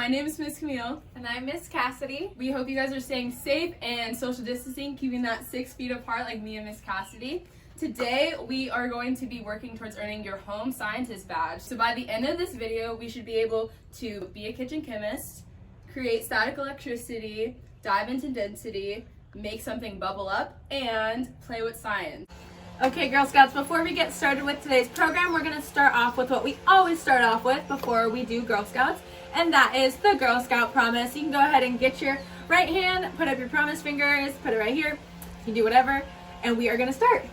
My name is Miss Camille. And I'm Miss Cassidy. We hope you guys are staying safe and social distancing, keeping that 6 feet apart like me and Miss Cassidy. Today, we are going to be working towards earning your Home Scientist badge. So by the end of this video, we should be able to be a kitchen chemist, create static electricity, dive into density, make something bubble up, and play with science. Okay, Girl Scouts, before we get started with today's program, we're going to start off with what we always start off with before we do Girl Scouts, and that is the Girl Scout promise. You can go ahead and get your right hand, put up your promise fingers, put it right here. You can do whatever, and we are going to start.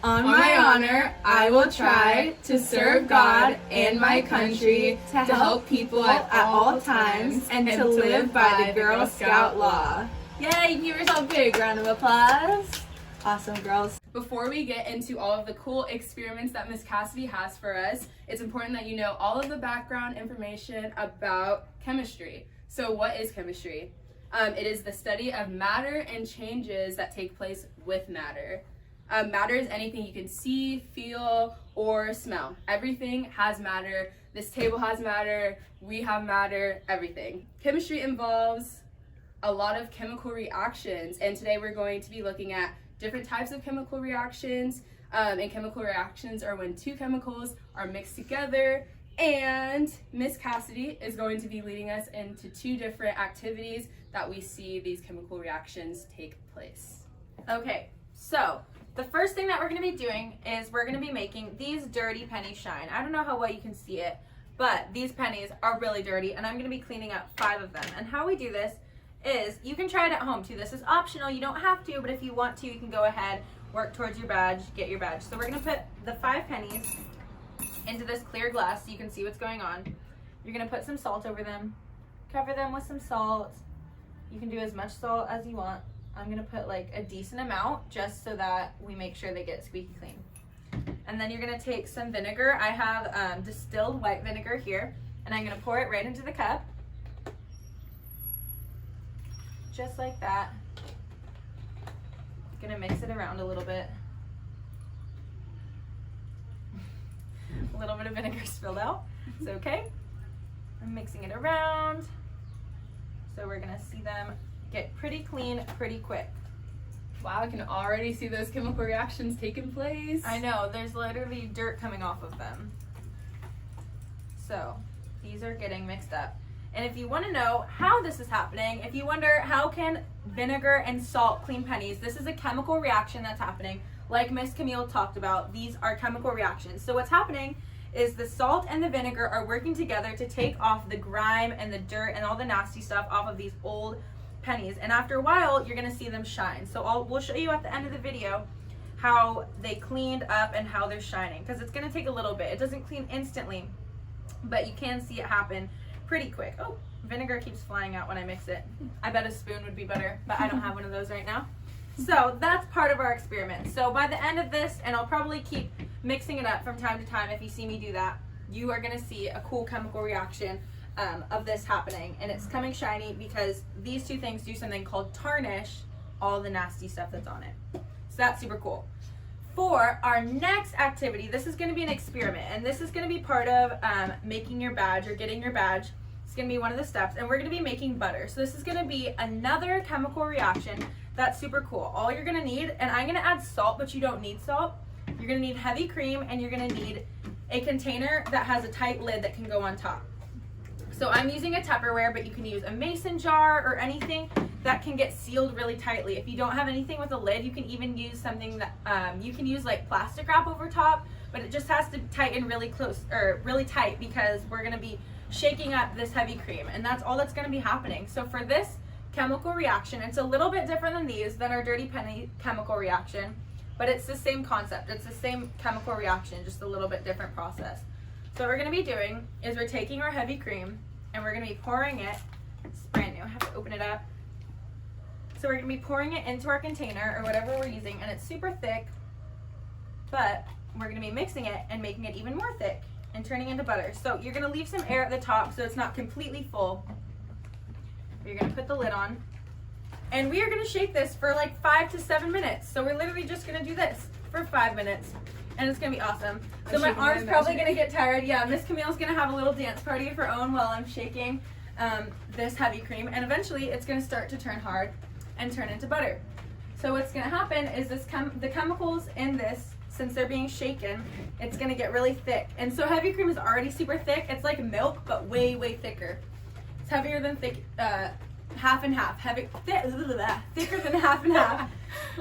On my honor, I will try to serve God and my country, to help people at all times, and to live by the Girl Scout law. Yay, give yourself a big round of applause. Awesome, girls. Before we get into all of the cool experiments that Miss Cassidy has for us, it's important that you know all of the background information about chemistry. So what is chemistry? It is the study of matter and changes that take place with matter. Matter is anything you can see, feel, or smell. Everything has matter. This table has matter. We have matter. Everything. Chemistry involves a lot of chemical reactions, and today we're going to be looking at different types of chemical reactions. And chemical reactions are when two chemicals are mixed together. And Miss Cassidy is going to be leading us into two different activities that we see these chemical reactions take place. Okay, so the first thing that we're going to be doing is we're going to be making these dirty pennies shine. I don't know how well you can see it, but these pennies are really dirty, and I'm going to be cleaning up 5 of them. And how we do this is, you can try it at home too. This is optional. You don't have to, but if you want to, you can go ahead, work towards your badge, get your badge. So we're going to put the 5 pennies into this clear glass so you can see what's going on. You're going to put some salt over them, cover them with some salt. You can do as much salt as you want. I'm going to put like a decent amount just so that we make sure they get squeaky clean. And then you're going to take some vinegar. I have distilled white vinegar here, and I'm going to pour it right into the cup. Just like that. Gonna mix it around a little bit. A little bit of vinegar spilled out. It's okay. I'm mixing it around. So we're gonna see them get pretty clean pretty quick. Wow, I can already see those chemical reactions taking place. I know, there's literally dirt coming off of them. So these are getting mixed up. And if you want to know how this is happening, if you wonder how can vinegar and salt clean pennies, this is a chemical reaction that's happening. Like Miss Camille talked about, these are chemical reactions. So what's happening is the salt and the vinegar are working together to take off the grime and the dirt and all the nasty stuff off of these old pennies. And after a while, you're going to see them shine. So we'll show you at the end of the video how they cleaned up and how they're shining, because it's going to take a little bit. It doesn't clean instantly, but you can see it happen pretty quick. Oh, vinegar keeps flying out when I mix it. I bet a spoon would be better, but I don't have one of those right now. So that's part of our experiment. So by the end of this, and I'll probably keep mixing it up from time to time if you see me do that, you are gonna see a cool chemical reaction of this happening. And it's coming shiny because these two things do something called tarnish all the nasty stuff that's on it. So that's super cool. For our next activity, this is going to be an experiment, and this is going to be part of making your badge or getting your badge. It's going to be one of the steps, and we're going to be making butter. So this is going to be another chemical reaction that's super cool. All you're going to need, and I'm going to add salt, but you don't need salt. You're going to need heavy cream, and you're going to need a container that has a tight lid that can go on top. So I'm using a Tupperware, but you can use a mason jar or anything that can get sealed really tightly. If you don't have anything with a lid, you can even use something that you can use like plastic wrap over top, but it just has to tighten really close or really tight because we're going to be shaking up this heavy cream, and that's all that's going to be happening. So for this chemical reaction, it's a little bit different than our dirty penny chemical reaction, but it's the same concept. It's the same chemical reaction, just a little bit different process. So what we're going to be doing is we're taking our heavy cream and we're going to be pouring it. It's brand new. I have to open it up. So we're going to be pouring it into our container or whatever we're using, and it's super thick, but we're going to be mixing it and making it even more thick and turning into butter. So you're going to leave some air at the top so it's not completely full. You're going to put the lid on, and we are going to shake this for like 5 to 7 minutes. So we're literally just going to do this for 5 minutes, and it's going to be awesome. So my arm's probably going to get tired. Yeah, Miss Camille's going to have a little dance party of her own while I'm shaking. this heavy cream, and eventually it's going to start to turn hard and turn into butter. So what's going to happen is the chemicals in this, since they're being shaken, it's going to get really thick. And so heavy cream is already super thick. It's like milk, but way, way thicker. It's heavier than half and half. Thicker than half and half.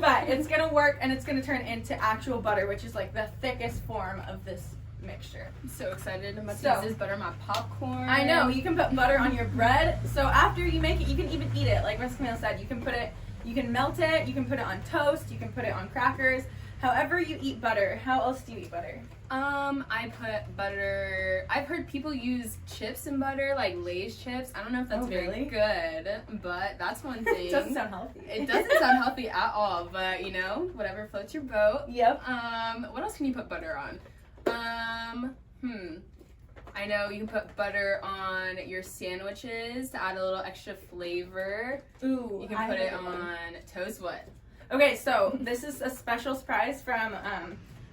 But it's going to work, and it's going to turn into actual butter, which is like the thickest form of this mixture. I'm so excited. I'm about to use this butter on my popcorn. I know. You can put butter on your bread. So after you make it, you can even eat it. Like Miss Camille said, you can melt it, you can put it on toast, you can put it on crackers. However you eat butter. How else do you eat butter? I put butter. I've heard people use chips in butter, like Lay's chips. I don't know if that's very good, but that's one thing. It doesn't sound healthy. It doesn't sound healthy at all, but you know, whatever floats your boat. Yep. What else can you put butter on? I know you can put butter on your sandwiches to add a little extra flavor. Ooh. You can put it on toast. What? Okay, so this is a special surprise from,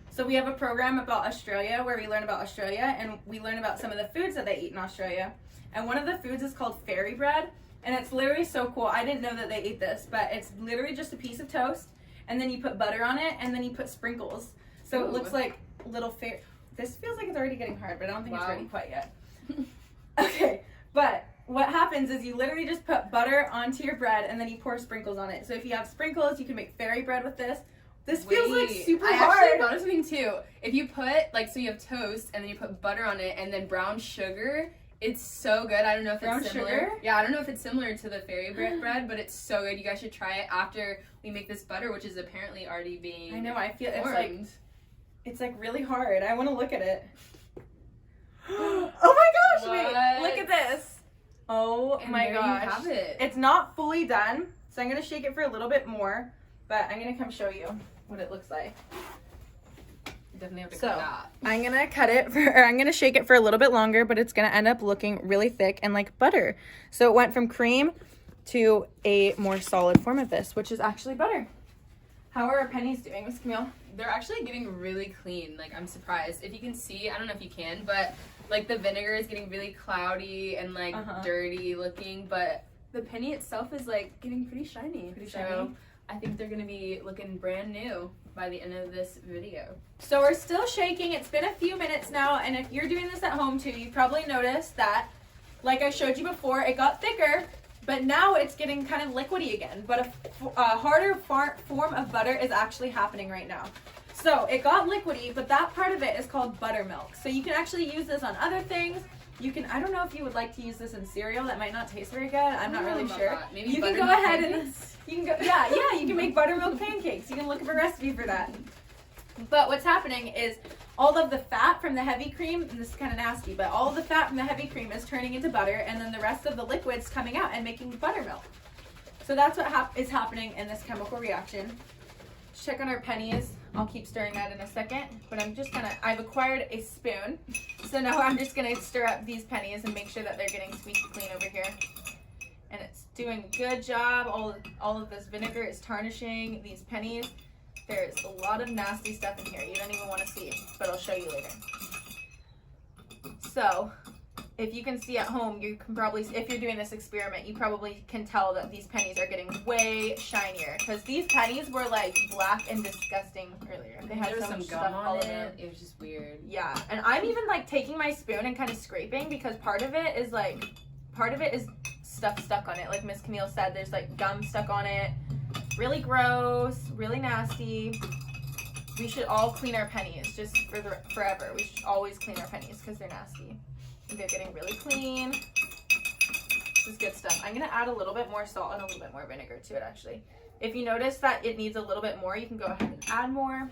so we have a program about Australia where we learn about Australia, and we learn about some of the foods that they eat in Australia. And one of the foods is called fairy bread, and it's literally so cool. I didn't know that they ate this, but it's literally just a piece of toast, and then you put butter on it, and then you put sprinkles. So it looks like little fairy. This feels like it's already getting hard, but I don't think it's ready quite yet. Okay, but what happens is you literally just put butter onto your bread, and then you pour sprinkles on it. So if you have sprinkles, you can make fairy bread with this. This feels like super hard. I actually thought of something too. If you put, like, so you have toast, and then you put butter on it, and then brown sugar, it's so good. I don't know if it's similar. Sugar? Yeah, I don't know if it's similar to the fairy bread, but it's so good. You guys should try it after we make this butter, which is apparently already being I know, I feel formed. It's like really hard. I want to look at it. Oh my gosh, wait. Look at this. Oh my gosh. You have it. It's not fully done, so I'm going to shake it for a little bit more, but I'm going to come show you what it looks like. You definitely have to cut that. I'm going to cut it I'm going to shake it for a little bit longer, but it's going to end up looking really thick and like butter. So it went from cream to a more solid form of this, which is actually butter. How are our pennies doing, Miss Camille? They're actually getting really clean. Like, I'm surprised. If you can see, I don't know if you can, but like the vinegar is getting really cloudy and like dirty looking, but the penny itself is like getting pretty shiny. So I think they're gonna be looking brand new by the end of this video. So we're still shaking. It's been a few minutes now, and if you're doing this at home too, you probably noticed that, like I showed you before, it got thicker. But now it's getting kind of liquidy again. But a harder form of butter is actually happening right now. So it got liquidy, but that part of it is called buttermilk. So you can actually use this on other things. You can, I don't know if you would like to use this in cereal. That might not taste very good. I'm not really sure. Maybe you can go ahead and, you can go, yeah, you can make buttermilk pancakes. You can look up a recipe for that. But what's happening is all of the fat from the heavy cream, and this is kind of nasty, but all of the fat from the heavy cream is turning into butter, and then the rest of the liquid's coming out and making buttermilk. So that's what is happening in this chemical reaction. Check on our pennies. I'll keep stirring that in a second, but I've acquired a spoon, so now I'm just gonna stir up these pennies and make sure that they're getting squeaky clean over here. And it's doing a good job. All of this vinegar is tarnishing these pennies. There's a lot of nasty stuff in here you don't even want to see, but I'll show you later. So, if you can see at home, you can probably, if you're doing this experiment, you probably can tell that these pennies are getting way shinier, because these pennies were like black and disgusting earlier. They had some gum on it. It was just weird. Yeah, and I'm even like taking my spoon and kind of scraping, because part of it is stuff stuck on it. Like Miss Camille said, there's like gum stuck on it. Really gross, really nasty. We should all clean our pennies just for forever. We should always clean our pennies because they're nasty. They're getting really clean. This is good stuff. I'm going to add a little bit more salt and a little bit more vinegar to it, actually. If you notice that it needs a little bit more, you can go ahead and add more.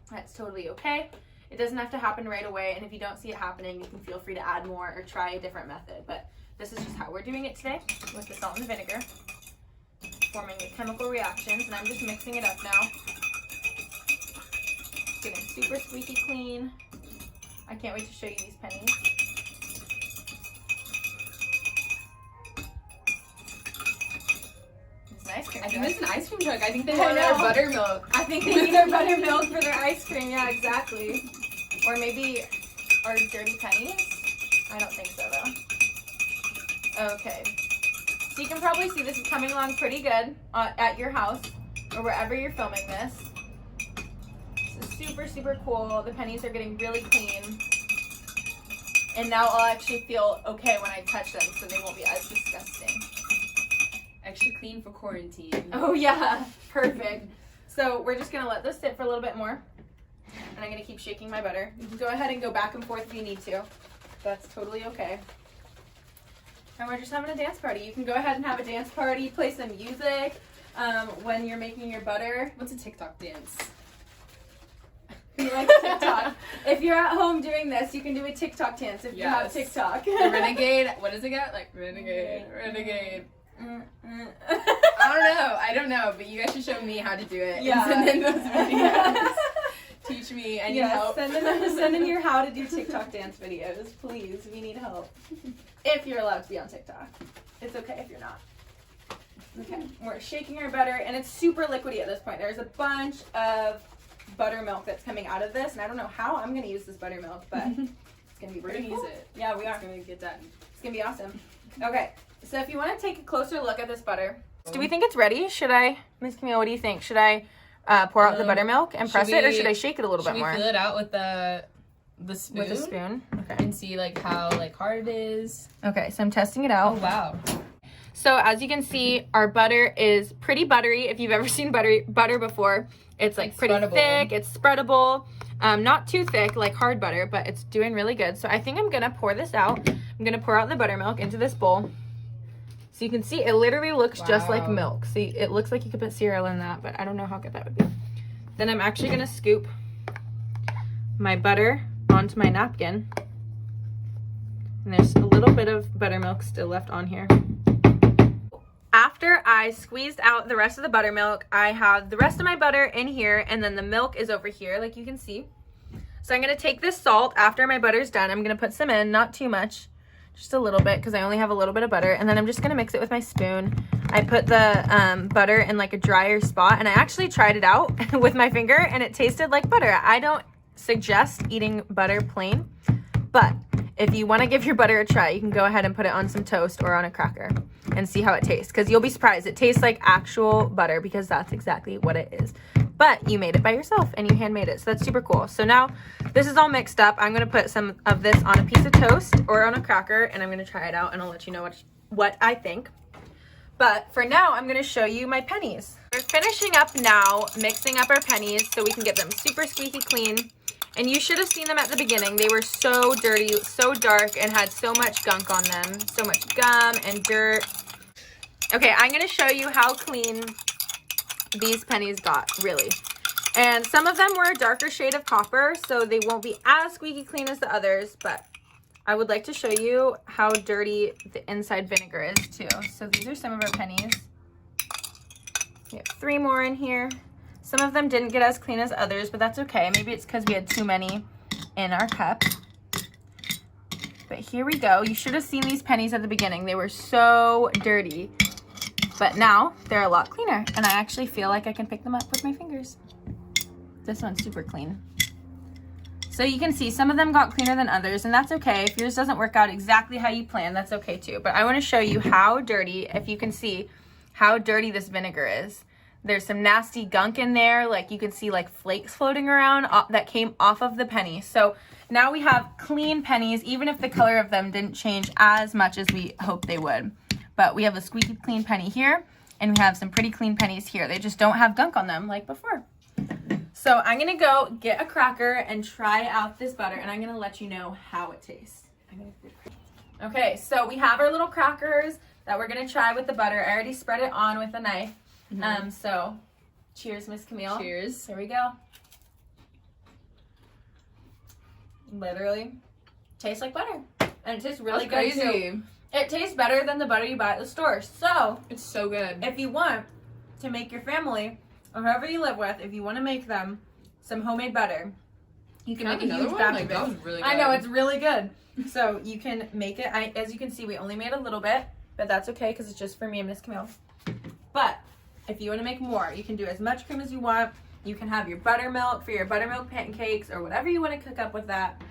That's totally okay. It doesn't have to happen right away, and if you don't see it happening, you can feel free to add more or try a different method. But this is just how we're doing it today with the salt and the vinegar, forming the chemical reactions, and I'm just mixing it up now. Getting super squeaky clean. I can't wait to show you these pennies. It's an ice cream. I think it's an ice cream truck. I think they want their buttermilk. I think they need their buttermilk for their ice cream. Yeah, exactly. Or maybe our dirty pennies. I don't think so though. Okay. So you can probably see this is coming along pretty good at your house or wherever you're filming this. This is super, super cool. The pennies are getting really clean. And now I'll actually feel okay when I touch them, so they won't be as disgusting. Extra clean for quarantine. Oh yeah, perfect. So we're just gonna let this sit for a little bit more. And I'm gonna keep shaking my butter. You can go ahead and go back and forth if you need to. That's totally okay. And we're just having a dance party. You can go ahead and have a dance party, play some music when you're making your butter. What's a TikTok dance? You like TikTok. If you're at home doing this, you can do a TikTok dance if you have TikTok. The renegade, what does it got? Like, renegade. I don't know, but you guys should show me how to do it. Yeah. And send in those videos. Teach me, I need help. Send in your how to do TikTok dance videos, please. We need help. If you're allowed to be on TikTok. It's okay if you're not. Okay, we're shaking our butter, and it's super liquidy at this point. There's a bunch of buttermilk that's coming out of this, and I don't know how I'm going to use this buttermilk, but it's going to be We're pretty going to cool. use it. Yeah, we are. It's going to get done. It's going to be awesome. Okay, so if you want to take a closer look at this butter. Do we think it's ready? Should I, Miss Camille, what do you think? Should I pour out the buttermilk and press it, or should I shake it a little bit more? Should we fill it out with the spoon? With a spoon? Okay. And see like how like hard it is. Okay, so I'm testing it out. Oh, wow. So as you can see, our butter is pretty buttery. If you've ever seen butter before, it's like pretty thick. It's spreadable. Not too thick like hard butter, but it's doing really good. So I think I'm gonna pour this out. I'm gonna pour out the buttermilk into this bowl. So you can see it literally looks just like milk. See, it looks like you could put cereal in that, but I don't know how good that would be. Then I'm actually gonna scoop my butter onto my napkin. And there's a little bit of buttermilk still left on here. After I squeezed out the rest of the buttermilk, I have the rest of my butter in here, and then the milk is over here, like you can see. So I'm gonna take this salt after my butter's done. I'm gonna put some in, not too much, just a little bit, because I only have a little bit of butter, and then I'm just gonna mix it with my spoon. I put the butter in like a drier spot, and I actually tried it out with my finger, and it tasted like butter. I don't suggest eating butter plain, but if you want to give your butter a try, you can go ahead and put it on some toast or on a cracker and see how it tastes, because you'll be surprised. It tastes like actual butter, because that's exactly what it is. But you made it by yourself and you handmade it, so that's super cool. So now this is all mixed up. I'm going to put some of this on a piece of toast or on a cracker, and I'm going to try it out, and I'll let you know what I think. But for now, I'm going to show you my pennies. We're finishing up now, mixing up our pennies so we can get them super squeaky clean. And you should have seen them at the beginning. They were so dirty, so dark, and had so much gunk on them. So much gum and dirt. Okay, I'm going to show you how clean these pennies got, really. And some of them were a darker shade of copper, so they won't be as squeaky clean as the others. But I would like to show you how dirty the inside vinegar is, too. So these are some of our pennies. We have 3 more in here. Some of them didn't get as clean as others, but that's okay. Maybe it's because we had too many in our cup. But here we go. You should have seen these pennies at the beginning. They were so dirty. But now they're a lot cleaner. And I actually feel like I can pick them up with my fingers. This one's super clean. So you can see some of them got cleaner than others, and that's okay. If yours doesn't work out exactly how you planned, that's okay too. But I want to show you how dirty, if you can see how dirty this vinegar is. There's some nasty gunk in there, like you can see like flakes floating around that came off of the penny. So now we have clean pennies, even if the color of them didn't change as much as we hoped they would. But we have a squeaky clean penny here, and we have some pretty clean pennies here. They just don't have gunk on them like before. So I'm gonna go get a cracker and try out this butter, and I'm gonna let you know how it tastes. Okay, so we have our little crackers that we're gonna try with the butter. I already spread it on with a knife. So cheers, Miss Camille. Cheers. Here we go. Literally tastes like butter, and it tastes really good too. It tastes better than the butter you buy at the store. So it's so good. If you want to make your family or whoever you live with, if you want to make them some homemade butter, you can make a huge batch of it. That was really good. I know, it's really good. So you can make it. As you can see, we only made a little bit, but that's okay because it's just for me and Miss Camille. But if you want to make more, you can do as much cream as you want. You can have your buttermilk for your buttermilk pancakes or whatever you want to cook up with that.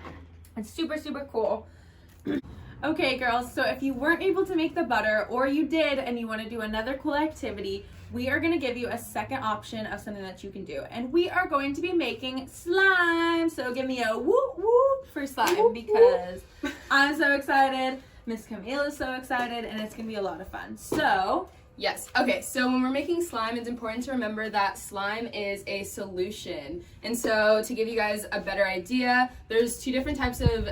It's super, super cool. Okay, girls, so if you weren't able to make the butter, or you did and you want to do another cool activity, we are going to give you a second option of something that you can do. And we are going to be making slime. So give me a whoop whoop for slime, because I'm so excited. Miss Camille is so excited, and it's going to be a lot of fun. So... Yes. Okay, so when we're making slime, it's important to remember that slime is a solution. And so to give you guys a better idea, there's two different types of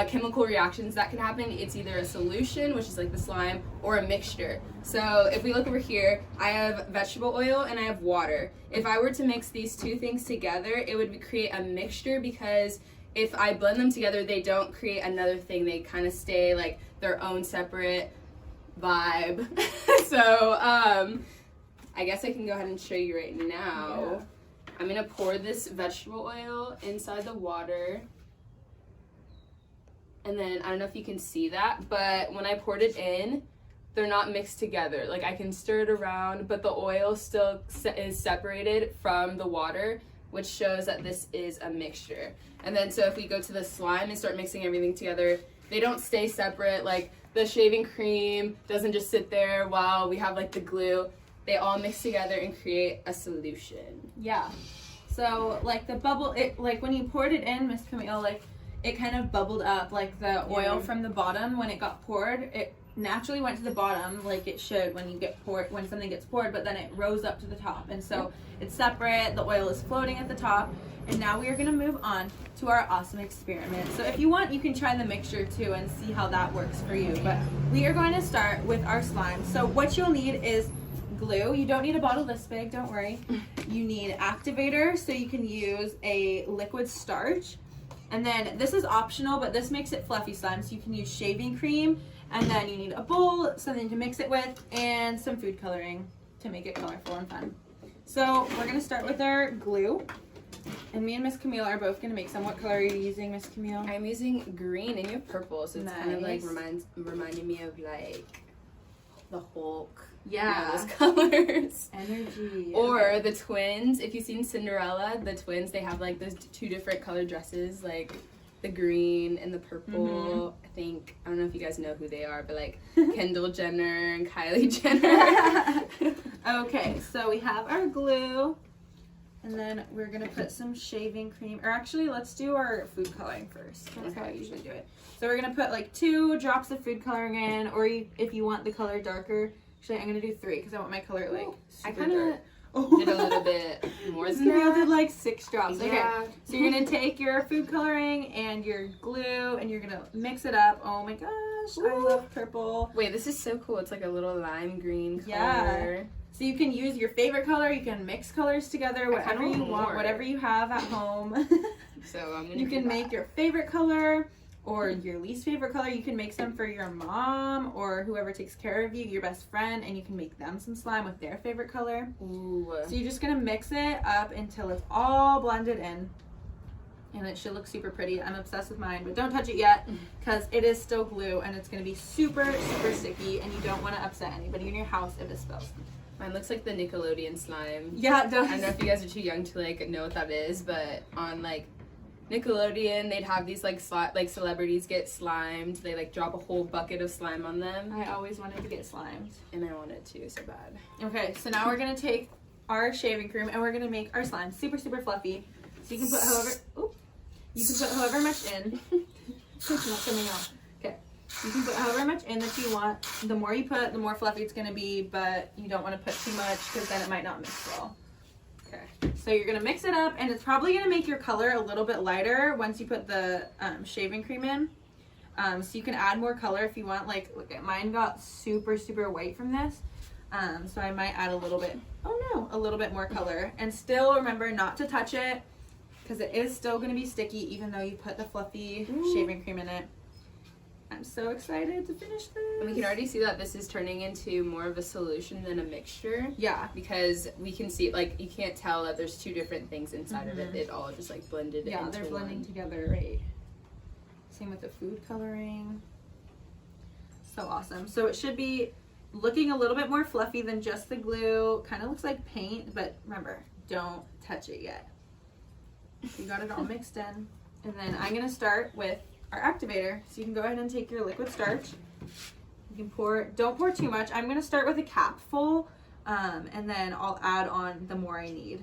chemical reactions that can happen. It's either a solution, which is like the slime, or a mixture. So if we look over here, I have vegetable oil and I have water. If I were to mix these two things together, it would create a mixture, because if I blend them together, they don't create another thing. They kind of stay like their own separate vibe. So I guess I can go ahead and show you right now. Yeah. I'm gonna pour this vegetable oil inside the water, and then I don't know if you can see that, but when I poured it in, they're not mixed together. Like, I can stir it around, but the oil still is separated from the water, which shows that this is a mixture. And then so if we go to the slime and start mixing everything together, they don't stay separate. Like, the shaving cream doesn't just sit there while we have like the glue. They all mix together and create a solution. Yeah. So like the bubble, it like when you poured it in, Miss Camille, like it kind of bubbled up, like the oil from the bottom when it got poured. It naturally went to the bottom like it should when something gets poured, but then it rose up to the top, and so it's separate. The oil is floating at the top. And now we are going to move on to our awesome experiment. So if you want, you can try the mixture too and see how that works for you. But we are going to start with our slime. So what you'll need is glue. You don't need a bottle this big, don't worry. You need activator, so you can use a liquid starch. And then this is optional, but this makes it fluffy slime, so you can use shaving cream. And then you need a bowl, something to mix it with, and some food coloring to make it colorful and fun. So we're going to start with our glue. And me and Miss Camille are both going to make some. What color are you using, Miss Camille? I'm using green, and you have purple, so it's kind of like reminding me of like the Hulk. Yeah. Those colors. Energy. Or the twins. If you've seen Cinderella, the twins, they have like those two different color dresses, like the green and the purple. I don't know if you guys know who they are, but like Kendall Jenner and Kylie Jenner. Okay, so we have our glue. And then we're going to put some shaving cream. Or actually, let's do our food coloring first. That's how I usually do it. So we're going to put like 2 drops of food coloring in. Or if you want the color darker. Actually, I'm going to do 3 because I want my color like super I kind of did a little bit more than Camille that. did like 6 drops. Yeah. Okay, so you're going to take your food coloring and your glue. And you're going to mix it up. Oh my gosh, I love purple. Wait, this is so cool. It's like a little lime green color. Yeah. So you can use your favorite color, you can mix colors together, whatever you want, whatever you have at home. So I'm gonna you can make your favorite color or your least favorite color. You can make some for your mom or whoever takes care of you, your best friend, and you can make them some slime with their favorite color. Ooh. So you're just gonna mix it up until it's all blended in. And it should look super pretty. I'm obsessed with mine, but don't touch it yet because it is still glue and it's gonna be super, super sticky, and you don't wanna upset anybody in your house if it spills. Mine looks like the Nickelodeon slime. Yeah, it does. I don't know if you guys are too young to like know what that is, but on like Nickelodeon, they'd have these like celebrities get slimed. They like drop a whole bucket of slime on them. I always wanted to get slimed. And I wanted to so bad. Okay, so now we're gonna take our shaving cream and we're gonna make our slime super, super fluffy. So you can put however much in. It's not coming out. Okay. You can put however much in that you want. The more you put, the more fluffy it's going to be, but you don't want to put too much because then it might not mix well. Okay. So you're going to mix it up, and it's probably going to make your color a little bit lighter once you put the shaving cream in. So you can add more color if you want. Like, look at mine got super, super white from this. So I might add a little bit more color. And still remember not to touch it because it is still going to be sticky even though you put the fluffy shaving cream in it. I'm so excited to finish this. And we can already see that this is turning into more of a solution than a mixture. Yeah. Because we can see, like, you can't tell that there's 2 different things inside of it. It all just, like, blended into Yeah, they're blending together, right? Same with the food coloring. So awesome. So it should be looking a little bit more fluffy than just the glue. Kind of looks like paint, but remember, don't touch it yet. You got it all mixed in. And then I'm going to start with our activator. So you can go ahead and take your liquid starch. You can pour, don't pour too much. I'm going to start with a cap full, and then I'll add on the more I need.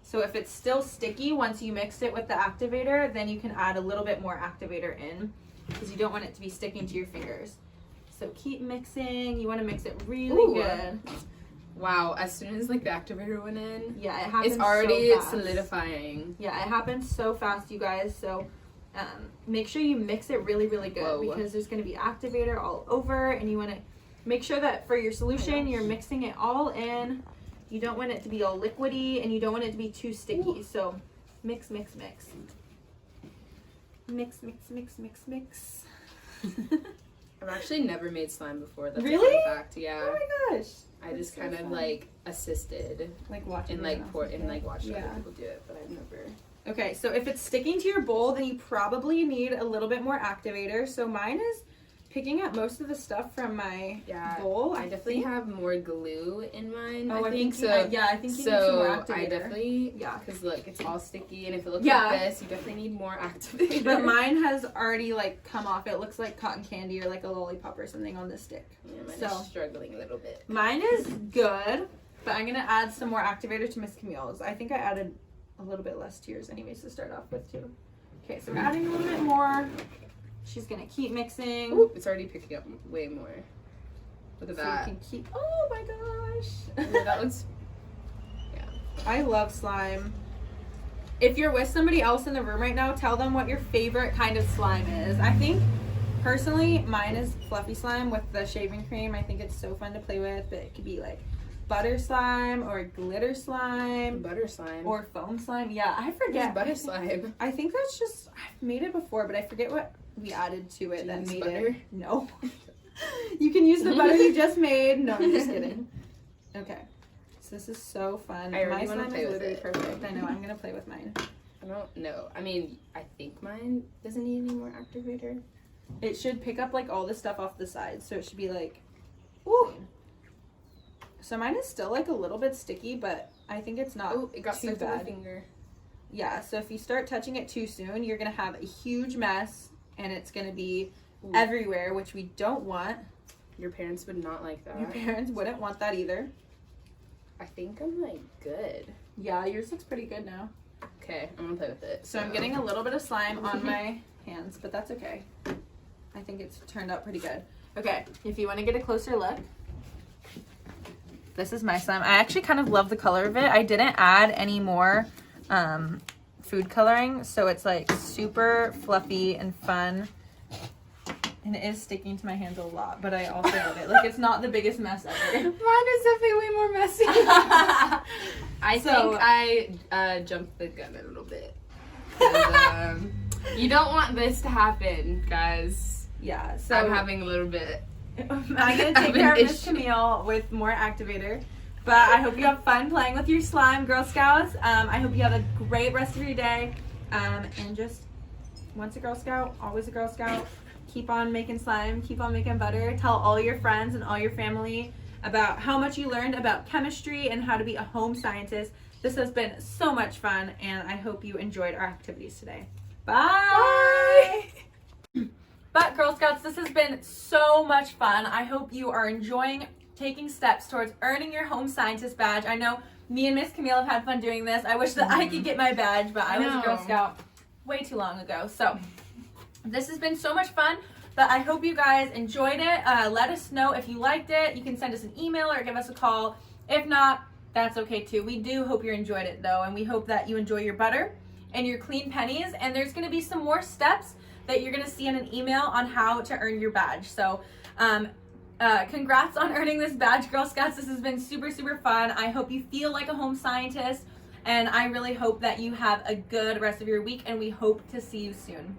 So if it's still sticky once you mix it with the activator, then you can add a little bit more activator in, because you don't want it to be sticking to your fingers. So keep mixing. You want to mix it really good. Wow, as soon as like the activator went in, yeah, it happens. It's already so fast. solidifying. Yeah, it happens so fast, you guys. So make sure you mix it really, really good, because there's going to be activator all over, and you want to make sure that for your solution, you're mixing it all in. You don't want it to be all liquidy, and you don't want it to be too sticky. So mix, mix, mix. Mix, mix, mix, mix, mix. I've actually never made slime before. That's Really? a fun fact. Yeah. Oh my gosh. I just kind of like assisted, Like watching and like watched other people do it, but I've never. Okay, so if it's sticking to your bowl, then you probably need a little bit more activator. So mine is picking up most of the stuff from my bowl. I definitely have more glue in mine. Oh, I think so. I think you need some more activator. I definitely, because look, it's all sticky, and if it looks like this, you definitely need more activator. But mine has already like come off. It looks like cotton candy or like a lollipop or something on the stick. Yeah, mine is struggling a little bit. Mine is good, but I'm gonna add some more activator to Miss Camille's. I think I added a little bit less to yours anyways to start off with too. Okay, so we're adding a little bit more. She's gonna keep mixing. Ooh, it's already picking up way more. Look at that. You can keep. Oh my gosh. Yeah, that looks. Yeah. I love slime. If you're with somebody else in the room right now, tell them what your favorite kind of slime is. I think personally, mine is fluffy slime with the shaving cream. I think it's so fun to play with. But it could be like butter slime or glitter slime. Butter slime. Or foam slime. Yeah, I forget. Butter slime. I think that's just, I've made it before, but I forget what we added to it that made it. No. You can use the butter you just made. No, I'm just kidding. Okay. So this is so fun. I already My want to slime play is with literally it. perfect. I know. I'm going to play with mine. I don't know. I mean, I think mine doesn't need any more activator. It should pick up like all the stuff off the sides. So it should be like, ooh. So mine is still like a little bit sticky, but I think it's not it got too stuck to my bad. finger. Yeah, so if you start touching it too soon, you're going to have a huge mess, and it's going to be everywhere, which we don't want. Your parents would not like that. Your parents wouldn't want that either. I think I'm like good. Yeah, yours looks pretty good now. Okay, I'm gonna play with it. So I'm getting a little bit of slime on my hands, but that's okay. I think it's turned out pretty good. Okay, if you want to get a closer look, this is my slime. I actually kind of love the color of it. I didn't add any more food coloring, so it's like super fluffy and fun. And it is sticking to my hands a lot, but I also love it. Like, it's not the biggest mess ever. Mine is definitely way more messy. I think I jumped the gun a little bit. You don't want this to happen, guys. Yeah, so I'm having a little bit. I'm going to take care of Miss Camille with more activator. But I hope you have fun playing with your slime, Girl Scouts. I hope you have a great rest of your day. And just, once a Girl Scout, always a Girl Scout. Keep on making slime, keep on making butter. Tell all your friends and all your family about how much you learned about chemistry and how to be a home scientist. This has been so much fun, and I hope you enjoyed our activities today. Bye! But Girl Scouts, this has been so much fun. I hope you are enjoying taking steps towards earning your home scientist badge. I know me and Miss Camille have had fun doing this. I wish that I could get my badge, but I was a Girl Scout way too long ago. So this has been so much fun, but I hope you guys enjoyed it. Let us know if you liked it. You can send us an email or give us a call. If not, that's okay too. We do hope you enjoyed it though, and we hope that you enjoy your butter and your clean pennies. And there's going to be some more steps that you're going to see in an email on how to earn your badge. So congrats on earning this badge, Girl Scouts. This has been super, super fun. I hope you feel like a home scientist, and I really hope that you have a good rest of your week, and we hope to see you soon.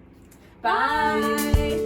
Bye.